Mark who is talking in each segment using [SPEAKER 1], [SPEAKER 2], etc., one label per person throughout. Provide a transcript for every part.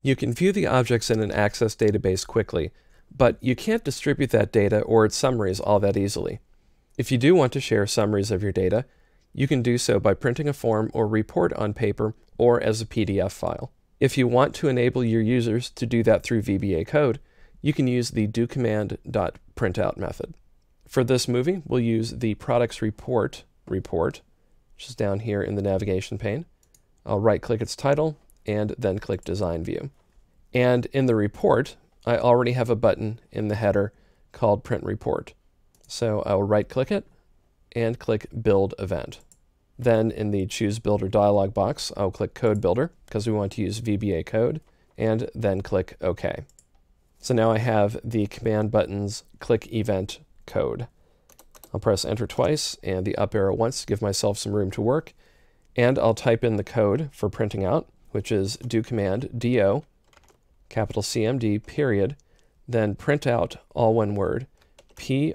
[SPEAKER 1] You can view the objects in an Access database quickly, but you can't distribute that data or its summaries all that easily. If you do want to share summaries of your data, you can do so by printing a form or report on paper or as a PDF file. If you want to enable your users to do that through VBA code, you can use the doCommand.printout method. For this movie, we'll use the products report, which is down here in the navigation pane. I'll right-click its title and then click Design View. And in the report, I already have a button in the header called Print Report. So I will right-click it and click Build Event. Then in the Choose Builder dialog box, I'll click Code Builder because we want to use VBA code, and then click OK. So now I have the command buttons Click Event Code. I'll press Enter twice and the up arrow once to give myself some room to work, and I'll type in the code for printing out, which is doCommand DO, capital CMD, period, then print out, all one word, PRINTOUT,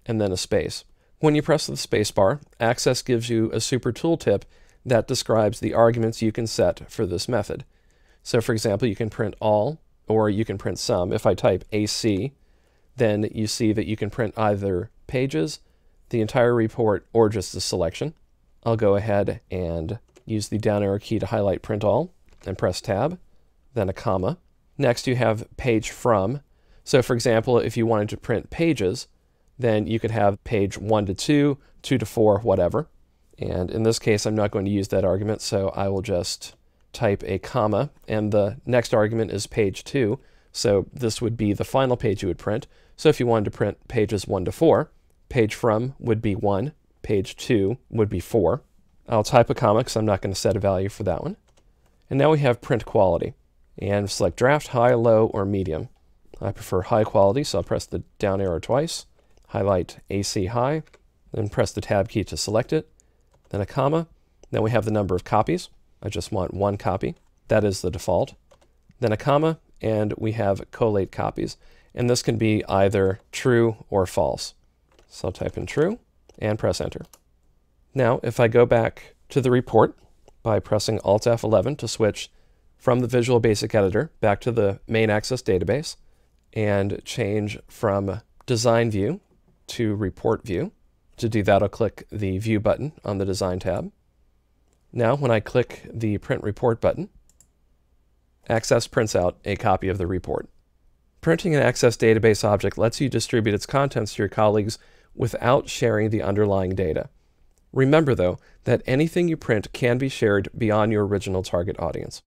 [SPEAKER 1] and then a space. When you press the space bar, Access gives you a super tooltip that describes the arguments you can set for this method. So for example, you can print all, or you can print some. If I type AC, then you see that you can print either pages, the entire report, or just a selection. I'll go ahead and use the down arrow key to highlight Print All, and press Tab, then a comma. Next you have Page From. So for example, if you wanted to print pages, then you could have page 1 to 2, 2 to 4, whatever. And in this case, I'm not going to use that argument, so I will just type a comma, and the next argument is page 2, so this would be the final page you would print. So if you wanted to print pages 1 to 4, page from would be 1, page 2 would be 4. I'll type a comma because I'm not going to set a value for that one. And now we have print quality, and select draft, high, low, or medium. I prefer high quality, so I'll press the down arrow twice, highlight AC high, then press the tab key to select it, then a comma. Then we have the number of copies. I just want 1 copy. That is the default. Then a comma, and we have collate copies. And this can be either true or false. So I'll type in true and press enter. Now, if I go back to the report by pressing Alt F11 to switch from the Visual Basic Editor back to the main Access database and change from Design View to Report View. To do that, I'll click the View button on the Design tab. Now, when I click the Print Report button, Access prints out a copy of the report. Printing an Access database object lets you distribute its contents to your colleagues without sharing the underlying data. Remember, though, that anything you print can be shared beyond your original target audience.